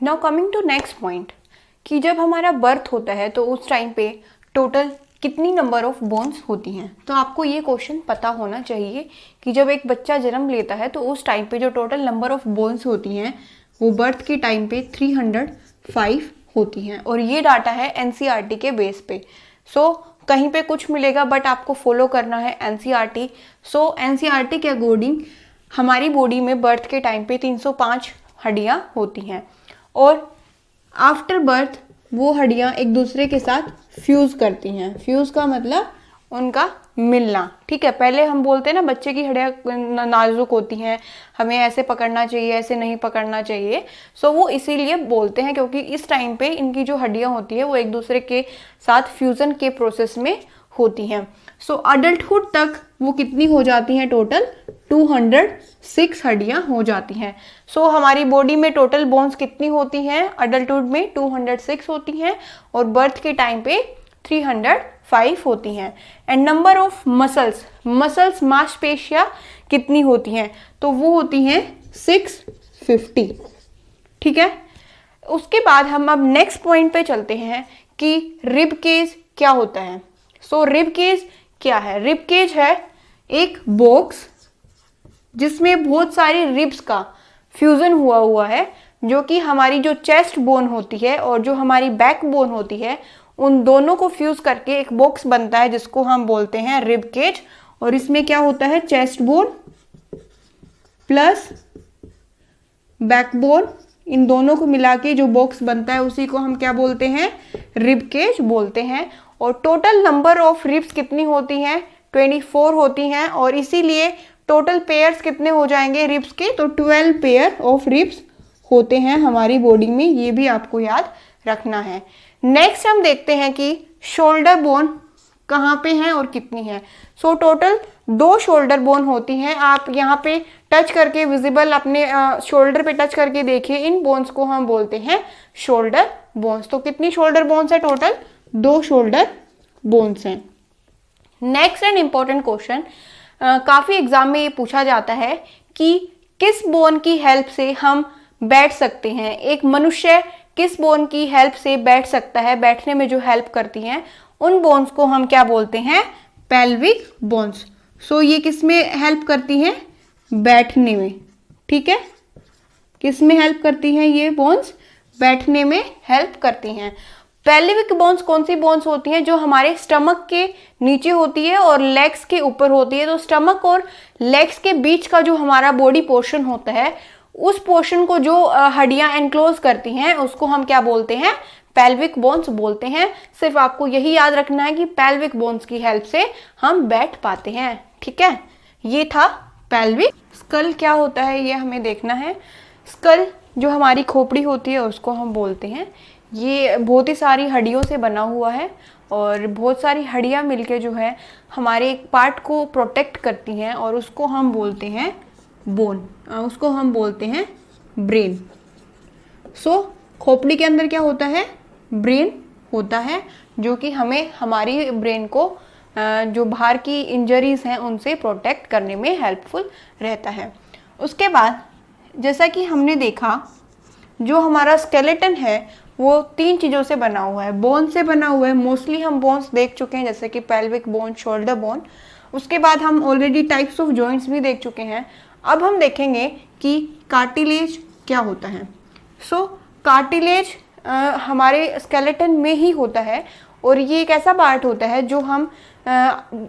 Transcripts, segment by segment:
Now coming to next point कि जब हमारा बर्थ होता है तो उस टाइम पे टोटल कितनी नंबर ऑफ बोन्स होती हैं। तो आपको ये क्वेश्चन पता होना चाहिए कि जब एक बच्चा जन्म लेता है तो उस टाइम पे जो टोटल नंबर ऑफ बोन्स होती हैं वो बर्थ के टाइम पे 305 होती हैं। और ये डाटा है एनसीईआरटी के बेस पे। सो कहीं पे कुछ मिलेगा बट आपको फॉलो करना है एनसीईआरटी। सो एनसीईआरटी के अकॉर्डिंग हमारी बॉडी में बर्थ के टाइम पे 305 हड्डियाँ होती हैं और आफ्टर बर्थ वो हड्डियाँ एक दूसरे के साथ फ्यूज़ करती हैं। फ्यूज़ का मतलब उनका मिलना, ठीक है। पहले हम बोलते हैं ना बच्चे की हड्डियाँ नाजुक होती हैं, हमें ऐसे पकड़ना चाहिए, ऐसे नहीं पकड़ना चाहिए। सो वो इसीलिए बोलते हैं क्योंकि इस टाइम पे इनकी जो हड्डियाँ होती है वो एक दूसरे के साथ फ्यूज़न के प्रोसेस में होती हैं। सो अडल्टहुड तक वो कितनी हो जाती हैं? टोटल 206 हड्डियाँ हो जाती हैं। सो हमारी बॉडी में टोटल बोन्स कितनी होती हैं? अडल्टहुड में 206 होती हैं और बर्थ के टाइम पे 305 होती हैं। एंड नंबर ऑफ मसल्स मांसपेशियाँ कितनी होती हैं? तो वो होती हैं 650, ठीक है। उसके बाद हम अब नेक्स्ट पॉइंट पे चलते हैं कि रिब केज क्या होता है। सो रिब केज क्या है? रिब केज है एक बॉक्स जिसमें बहुत सारी रिब्स का फ्यूजन हुआ है, जो कि हमारी जो चेस्ट बोन होती है और जो हमारी बैक बोन होती है उन दोनों को फ्यूज करके एक बॉक्स बनता है जिसको हम बोलते हैं रिब केज। और इसमें क्या होता है? Chest bone plus back bone, इन दोनों को मिला के जो बॉक्स बनता है उसी को हम क्या बोलते हैं? रिब केज बोलते हैं। और टोटल नंबर ऑफ रिब्स कितनी होती हैं? 24 होती हैं और इसीलिए टोटल पेयर्स कितने हो जाएंगे रिब्स के? तो 12 पेयर ऑफ रिब्स होते हैं हमारी बॉडी में, ये भी आपको याद रखना है। नेक्स्ट हम देखते हैं कि शोल्डर बोन कहाँ पे हैं और कितनी है। सो टोटल 2 शोल्डर बोन होती हैं। आप यहाँ पे टच करके विजिबल अपने शोल्डर पे टच करके देखिए, इन बोन्स को हम बोलते हैं शोल्डर बोन्स। तो कितनी शोल्डर बोन्स है? टोटल 2 शोल्डर बोन्स हैं। नेक्स्ट एंड इम्पॉर्टेंट क्वेश्चन, काफ़ी एग्जाम में ये पूछा जाता है कि किस बोन की हेल्प से हम बैठ सकते हैं। एक मनुष्य किस बोन की हेल्प से बैठ सकता है? बैठने में जो हेल्प करती हैं उन बोन्स को हम क्या बोलते हैं? Pelvic bones. सो ये किस में हेल्प करती हैं? बैठने में, ठीक है। किस में हेल्प करती हैं ये बोन्स? बैठने में हेल्प करती हैं। पेल्विक बोन्स कौन सी बोन्स होती हैं? जो हमारे स्टमक के नीचे होती है और लेग्स के ऊपर होती है। तो स्टमक और लेग्स के बीच का जो हमारा बॉडी पोर्शन होता है उस पोर्शन को जो हड्डियां एनक्लोज करती हैं उसको हम क्या बोलते हैं? पेल्विक बोन्स बोलते हैं। सिर्फ आपको यही याद रखना है कि पेल्विक बोन्स की हेल्प से हम बैठ पाते हैं, ठीक है। ये था पेल्विक। स्कल क्या होता है ये हमें देखना है। स्कल जो हमारी खोपड़ी होती है उसको हम बोलते हैं। ये बहुत ही सारी हड्डियों से बना हुआ है और बहुत सारी हड्डियां मिलके जो है हमारे एक पार्ट को प्रोटेक्ट करती हैं और उसको हम बोलते हैं बोन, उसको हम बोलते हैं ब्रेन। सो खोपड़ी के अंदर क्या होता है? ब्रेन होता है, जो कि हमें हमारी ब्रेन को जो बाहर की इंजरीज हैं उनसे प्रोटेक्ट करने में हेल्पफुल रहता है। उसके बाद जैसा कि हमने देखा जो हमारा स्केलेटन है वो 3 चीज़ों से बना हुआ है। बोन से बना हुआ है, मोस्टली हम बोन्स देख चुके हैं जैसे कि पेल्विक बोन, शोल्डर बोन। उसके बाद हम ऑलरेडी टाइप्स ऑफ जॉइंट्स भी देख चुके हैं। अब हम देखेंगे कि कार्टिलेज क्या होता है। सो कार्टिलेज हमारे स्केलेटन में ही होता है और ये एक ऐसा पार्ट होता है जो हम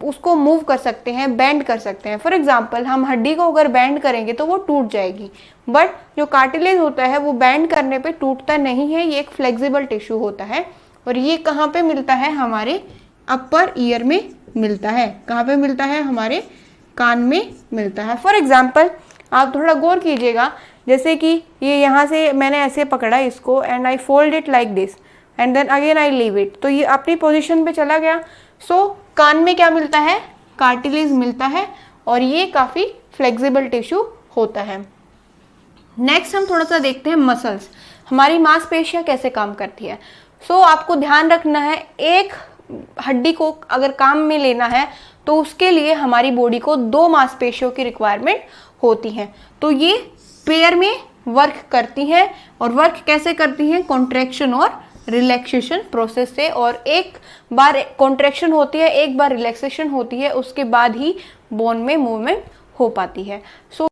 उसको मूव कर सकते हैं, बेंड कर सकते हैं। फॉर एग्जांपल हम हड्डी को अगर बेंड करेंगे तो वो टूट जाएगी, बट जो कार्टिलेज होता है वो बेंड करने पे टूटता नहीं है। ये एक फ्लेक्सिबल टिश्यू होता है और ये कहाँ पे मिलता है? हमारे अपर ईयर में मिलता है। कहाँ पे मिलता है? हमारे कान में मिलता है। फॉर एग्जाम्पल आप थोड़ा गौर कीजिएगा, जैसे कि ये यहाँ से मैंने ऐसे पकड़ा इसको and I fold it like this and then again I leave it, तो ये अपनी पोजीशन पे चला गया। सो कान में क्या मिलता है? कार्टिलेज मिलता है और ये काफ़ी फ्लेक्सिबल टिश्यू होता है। नेक्स्ट हम थोड़ा सा देखते हैं मसल्स, हमारी मांसपेशियाँ कैसे काम करती है। सो आपको ध्यान रखना है, एक हड्डी को अगर काम में लेना है तो उसके लिए हमारी बॉडी को 2 मांसपेशियों की रिक्वायरमेंट होती है। तो ये पेयर में वर्क करती हैं, और वर्क कैसे करती हैं, कॉन्ट्रैक्शन और रिलैक्सेशन प्रोसेस से। और एक बार कॉन्ट्रैक्शन होती है, एक बार रिलैक्सेशन होती है, उसके बाद ही बोन में मूवमेंट हो पाती है। सो